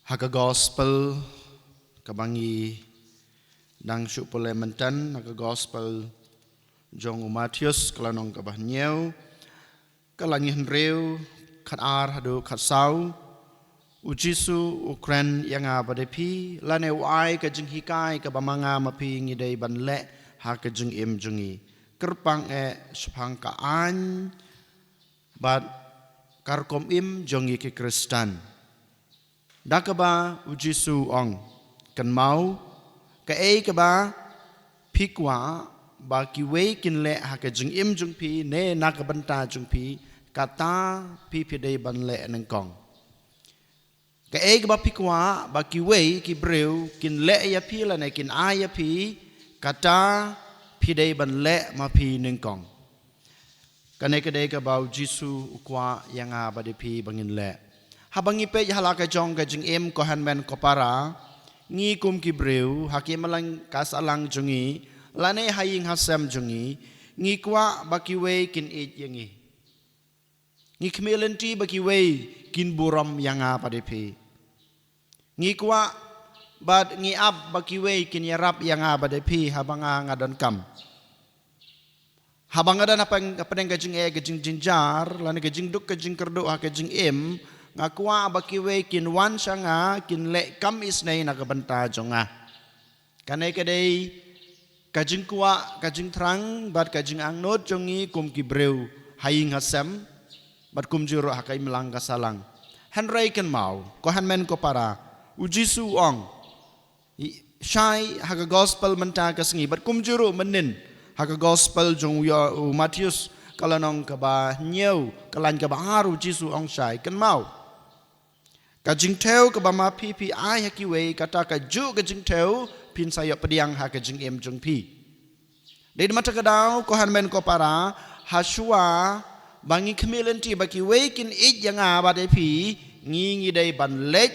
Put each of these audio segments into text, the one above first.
Haka gospel kabangi dang suplementan haka gospel jong Matius kalanong kabahnyau kalangihan reu kat ar hadu kat sau ujisu ukren yang abadepi lane wai ka jing hikai ka bamanga mapi ngidai banle haka jing im jungi kerpang sepang ka an bat karkom im jongi ke Kristan dakaba ujisu ong kan mau ka kaba pikwa ba kiwe kin le haka jing im jung pi ne nakabanta jung pi kata pi dei ban le nang kong ka kaba pikwa ba kiwe ki breu kin le ya pi la ne kin a ya pi kata pi dei ban le ma pi nang kong kane ka dei ka ba ujisu ukwa yang ba de pi bangin le habangi pe halaka jong ka jing em ko hanmen ko para ngi kum ki breu hakim malang kasalang jungi lane haying hasam jungi ngi kwa bakiwe kin it yangi ngi kmelenti bakiwe kin buram yanga padepi ngi kwa bad ngi ab bakiwe kin yarap yanga padepi habanga ngadon kam habanga dan apa ka jing gajing jinjar lane gajing duk gajing kerdo ha gajing em ngakwa bakiwe kin wan sanga kin le kam isnai nakabanta jonga kanai kadai kajing kwa kajing trang bat kajing angnot jongi kum ki breu haying hasam bat kum juro hakai melang kasalang hanrai kan mau ko hanmen ko para ujisu ong shai haga gospel menta kasngi bat kum juro menin haga gospel jong Matius kalanong kaba nyeu kalan kaba haru jisu ong shai kan mau kajing teu ke bama pi ai hakiwe kata kaju kajing teu pin sayok pediang ha kajing em jung pi dari mata kedau ko hanmen ko para hasua bangi kemilenti baki wekin it yang abade pi ngi dai ban lek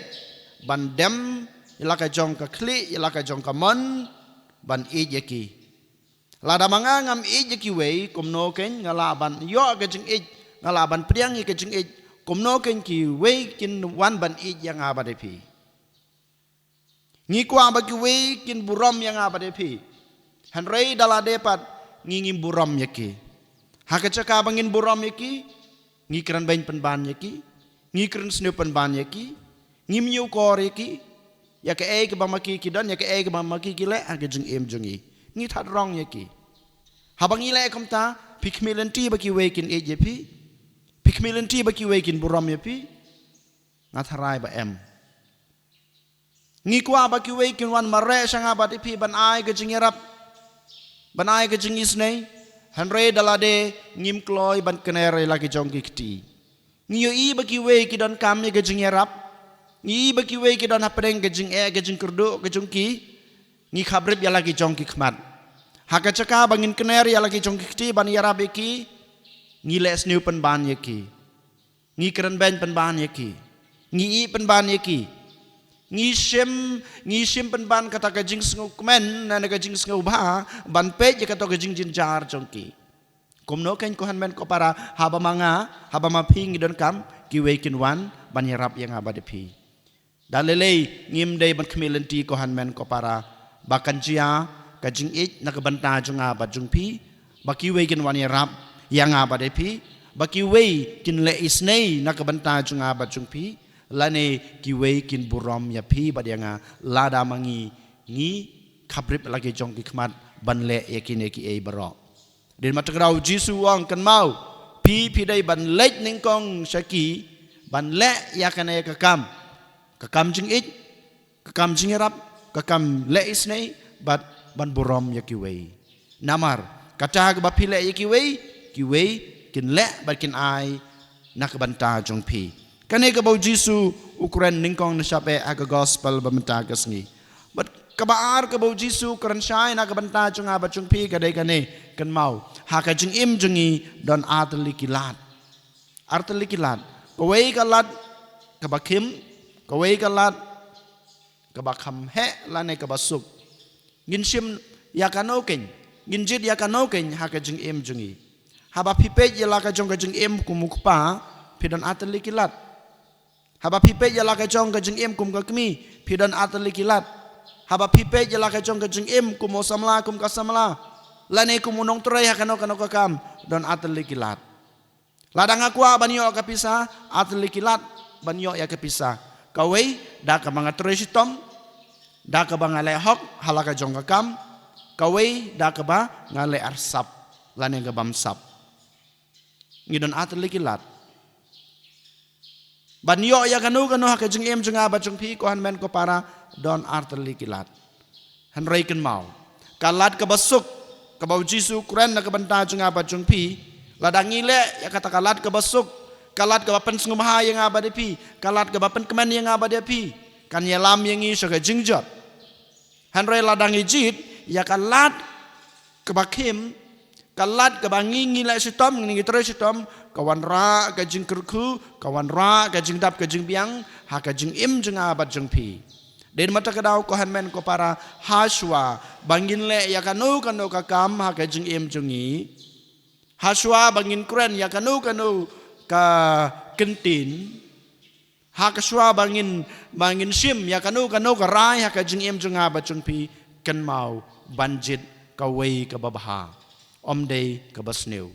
ban dem ilaka jong ka kli ilaka jong ka mon ban it yaki lada manga ngam it yaki we kumno ken ngala ban yo kajing it ngala ban pediang kajing it kumno ken ki we kin wan ban it yang abade pi ngi kwa bagi we kin buram yang abade pi hanrei dala depat ngi buram yaki hakacaka bangin buram yaki ngi kran bain penban yaki ngi kran snu penban yaki ngi miu kor yaki ya ke bamaki kidan ya ke bamaki kile aga jung em jungi ngi that rong yaki habang ile kamta pikmilanti bagi we kin ejepi pikmilanti bagi wekin buram yapi ngatharai ba em ngi kwa bagi wekin wan mare sanga bati pi ban ai ke jingirap ban ai ke jingis nei hanre dalade ngim kloy ban kenere lagi jongki kti ngi yo i bagi we ki don kam ke jingirap ngi bagi we ki don hapeng ke jing ke jing kerdo ke jongki ngi khabrib ya lagi jongki khmat hakacaka bangin kenere ya lagi jongki kti ban yarabeki ngi les new penban yaki ngi keren ben penban yaki ngi i penban yaki ngi sim penban kata kajing sengu kemen na kajing sengu ba ban pe je kata kajing jinjar jongki kumno ken ko han ben ko para haba manga haba ma ping don kam ki wekin wan ban yarap yang abade pi dalele ngim dei ban kemilenti ko han men ko para bakan jia kajing it nakabanta jonga ba jung pi baki wekin wan yarap yang abade pi baki wei kin le isnei nakabanta jung abat jung pi lane ki wei kin buram ya pi badianga lada mangi ngi khabrip lagi jong ki khmat ban le yakin ki ei baro den matagrau jisu wang kan mau pi dai ban lek ning kong shaki ban le yakane kakam jing it kakam jing rap kakam le isnei bat ban buram ya ki wei namar kata ba pi le ki wei kiwe kin le bakin ai nakabanta jong pi kane ka bau jisu ukuran ningkong na sape aga gospel bamenta kasngi but kabaar ka bau jisu karan shai nakabanta jong aba jong pi kadai kane kan mau ha ka jing im jongi don artli kilat kowe kalat kabakim kowe kalat kabakam he lane kabasuk ginsim yakanoken ginjid yakanoken ha ka jing im jongi haba pipet yala ka jong em kumukpa pidon atli kilat haba pipe jala ka chong ka jing em kum ka kmi pidan atali kilat haba pipe jala ka chong ka jing em kum osamla kum ka samla lane kum unong turai hakano kano ka kam don atali kilat ladang akwa banyo ka pisa atali kilat banyo ya ka pisa kawai da ka mga turai sitom da ka ba ngale hok halaka jong ka kam kawai da ka ba ngale arsap lane ka bamsap ngidon atali kilat banyo ya kanu haka jeng em jeng aba jeng pi ko han men ko para don arteli kilat han reiken mau kalat ke basuk ke bau jisu kuren na ke benta jeng aba jeng pi ladang ile ya kata kalat ke basuk kalat ke bapen sngumha yang aba de pi kalat ke bapen kemen yang aba de pi kan ya lam yang i so ke jengjot han rei ladang ijit ya kalat ke bakim kalat ke bangi ngile sitom ngi terus sitom kawan ra ka jing kerku kawan ra ka jing dap ka jing biang ha ka jing im jeng abat jeng pi den mata ka daw ko han men ko para haswa bangin le ya kanu ka kam ha ka jing im jengi haswa bangin kren ya kanu ka kentin ha ka swa bangin sim ya kanu ka rai ha ka jing im jeng abat jeng pi ken mau banjit ka wei ka babha om day ka basnew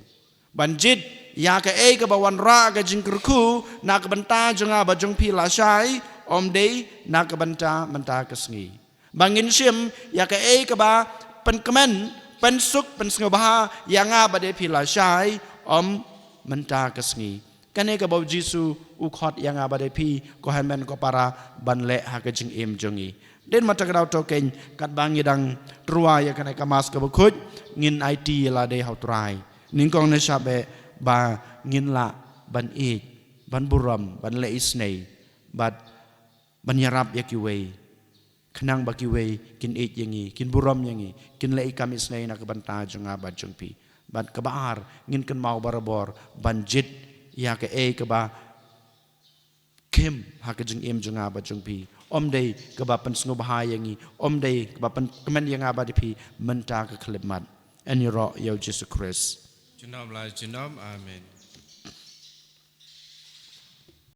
banjit ya ka ka bawan ra ka jing kerku na ka benta jenga ba jeng pi la shai om day na ka benta menta ka sngi bangin sim ya ka ka ba pen kemen pen suk pen sngobaha ya nga ba de pi la shai om menta ka sngi kane ka bau jisu u khot ya nga ba de pi ko han men ko para ban le ha ka jing em jengi den mata ka daw to ken kat bangi dang truwa ya kane ka mas ka bukhut ngin IT la de hau trai ning kong ne shabe ba ngin la ban e ban buram ban le isnei bat ban yarap ya kiwe khnang ba kiwe kin e yangi kin buram yangi kin le ikam isnei na ka banta jonga ba jongpi bat ka baar ngin kan mau barabor ban jit ya ka ka ba kem ha ka jing em jonga ba jongpi om dei ka ba pan sngo bahayangi om dei ka ba pan kemen yang aba di pi menta ka khlemat en yoro yo Jesus Christ Junom la junom amen.